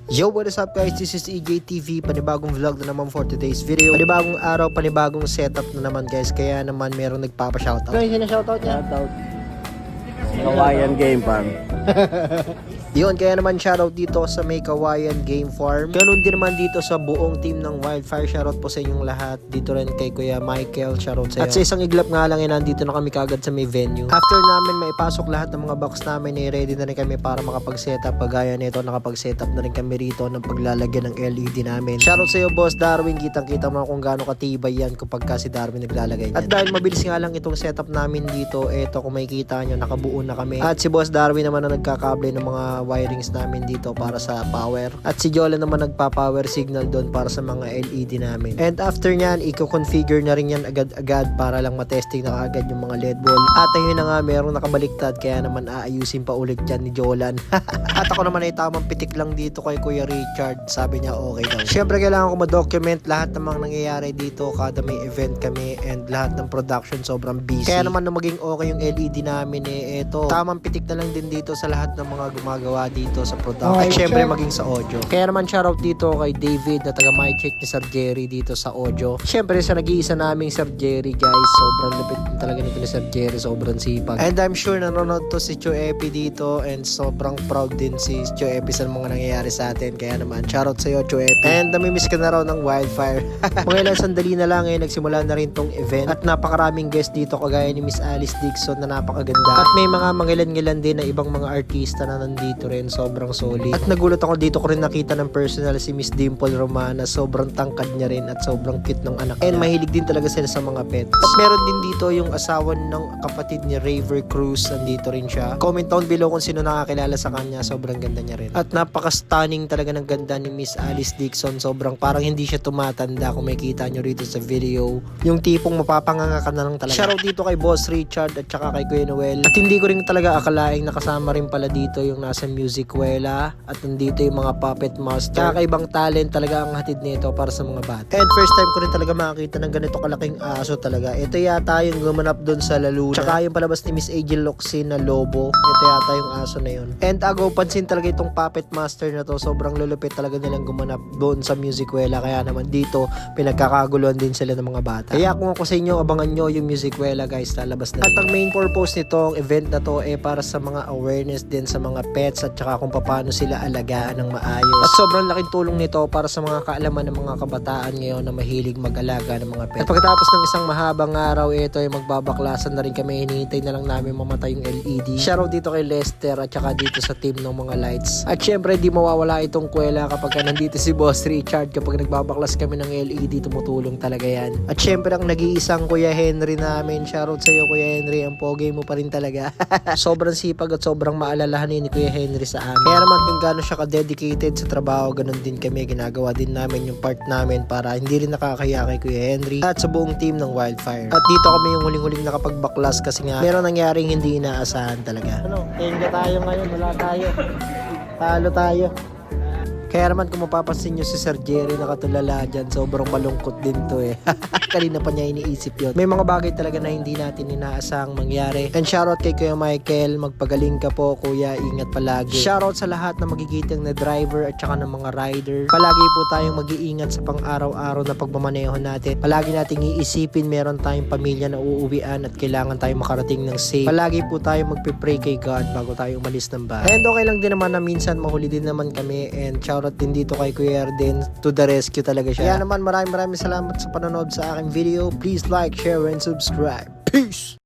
Yo, what is up guys? This is EJ TV. Panibagong vlog na naman for today's video. Panibagong araw, panibagong setup na naman guys. Kaya naman merong nagpapa-shoutout. Guys, sino shoutout niya? Shoutout. Hawaiian Game Farm. Yun, kaya naman shoutout dito sa may Kawayan Game Farm. Ganun din naman dito sa buong team ng Wildfire. Shoutout po sa inyong lahat. Dito rin kay Kuya Michael. Shoutout sa iyo. At sa isang iglap nga lang, nandito na kami kagad sa may venue. After namin maipasok lahat ng mga box namin, ready na rin kami para makapag-setup. Pagaya nito, nakapag-setup na rin kami rito ng paglalagyan ng LED namin. Shoutout sa iyo, Boss Darwin. Kitang-kita mo kung gaano katibay yan kapag si Darwin naglalagay niyan. At dahil mabilis nga lang itong setup namin dito, eto kung makikita nyo, nakabuo na kami. At si Boss Darwin naman na nagkakable ng mga wirings namin dito para sa power. At si Jola naman nagpa-power signal doon para sa mga LED namin. And after nyan, i-configure na rin yan agad-agad para lang matesting na agad yung mga LED wall. At ayun na nga, merong nakabaliktad kaya naman aayusin pa ulit dyan ni Jolan. At ako naman ay tamang pitik lang dito kay Kuya Richard. Sabi niya okay daw. Syempre kailangan ko ma-document lahat ng mga nangyayari dito kada may event kami and lahat ng production sobrang busy. Kaya naman na maging okay yung LED namin eto. Tamang pitik na lang din dito sa lahat ng mga gumagawa dito sa production. At syempre maging sa audio. Kaya naman shoutout dito kay David na taga mic check ni Sir Jerry dito sa audio. Syempre sa nag-iisa naming Sir Jerry guys, sobrang lupit talaga nito ni Sir Jerry, sobrang sipag. And I'm sure nanonood to si Choepi dito and sobrang proud din si Choepi sa mga nangyayari sa atin. Kaya naman shoutout sa iyo Choepi. And namimiss ka na raw ng Wildfire. Mga ilang sandali na lang nagsimula na rin tong event at napakaraming guest dito kagaya ni Miss Alice Dixon na napakaganda. At may mga mangilan-ngilan din na ibang mga artista na nandito rin, sobrang solid. At nagulat ako dito ko rin nakita ng personal si Miss Dimple Romana, sobrang tangkad niya rin at sobrang cute ng anak niya. And mahilig din talaga sila sa mga pets. At meron din dito yung asawa ng kapatid ni Raver Cruz, nandito rin siya. Comment down below kung sino nakakilala sa kanya, sobrang ganda niya rin. At napaka-stunning talaga ng ganda ni Miss Alice Dixon, sobrang parang hindi siya tumatanda kung makikita nyo rito sa video. Yung tipong mapapanganga ka na lang talaga. Shoutout dito kay Boss Richard at saka kay Kuya Noel. At hindi ko rin talaga akalaing nakasama rin pala dito yung nasa Musicuela at nandito yung mga puppet master. Kakaibang talent talaga ang hatid nito para sa mga bata. And first time ko rin talaga makakita ng ganito kalaking aso talaga. Ito yata yung gumanap doon sa La Luna. Tsaka yung palabas ni Miss Angel Locsin na lobo. Ito yata yung aso na yun. And agaw, pansin talaga itong puppet master na to. Sobrang lulupit talaga nilang gumanap doon sa Musicuela. Kaya naman dito, pinagkakaguluhan din sila ng mga bata. Kaya kung ako sa inyo, abangan nyo yung Musicuela guys, lalabas na. At ang main purpose nitong event na to para sa mga awareness din sa mga pets at tsaka kung paano sila alagaan ng maayos. At sobrang laking tulong nito para sa mga kaalaman ng mga kabataan ngayon na mahilig mag-alaga ng mga pets. At pagkatapos ng isang mahabang araw, ito ay magbabaklasan na rin kami. Hinihintay na lang namin mamatay yung LED. Shoutout dito kay Lester at tsaka dito sa team ng mga lights. At syempre di mawawala itong kuwela kapag nandito si Boss Richard. Kapag nagbabaklas kami ng LED, tumutulong talaga yan. At syempre ang nag-iisang Kuya Henry namin. Shoutout sa iyo Kuya Henry, ang pogi mo pa rin talaga. Sobrang sipag at sobrang maalalahanin ni Kuya Henry sa amin. Kaya naman kung gaano siya ka-dedicated sa trabaho, ganun din kami. Ginagawa din namin yung part namin para hindi rin nakakaya kay Kuya Henry at sa buong team ng Wildfire. At dito kami yung huling-huling nakapagbaklas kasi nga meron nangyaring hindi inaasahan talaga. Tenga tayo ngayon, wala tayo. Talo tayo. Kaya naman kung mapapansin nyo si Sir Jerry nakatulala dyan, sobrang malungkot din to Kanina pa niya iniisip yun. May mga bagay talaga na hindi natin inaasahang mangyari. And shoutout kay Kuya Michael, magpagaling ka po Kuya, ingat palagi. Shoutout sa lahat na magigiting na driver at saka ng mga rider. Palagi po tayong mag-iingat sa pang-araw-araw na pagmamaneho natin. Palagi nating iisipin meron tayong pamilya na uuwian at kailangan tayong makarating ng safe. Palagi po tayong magpipray kay God bago tayo umalis ng bahay. And okay lang din naman na minsan mahuli din naman kami, and shoutout din dito kay Kuya Erden, to the rescue talaga siya. Kaya naman maraming salamat sa panonood sa aking video. Please like, share, and subscribe. Peace!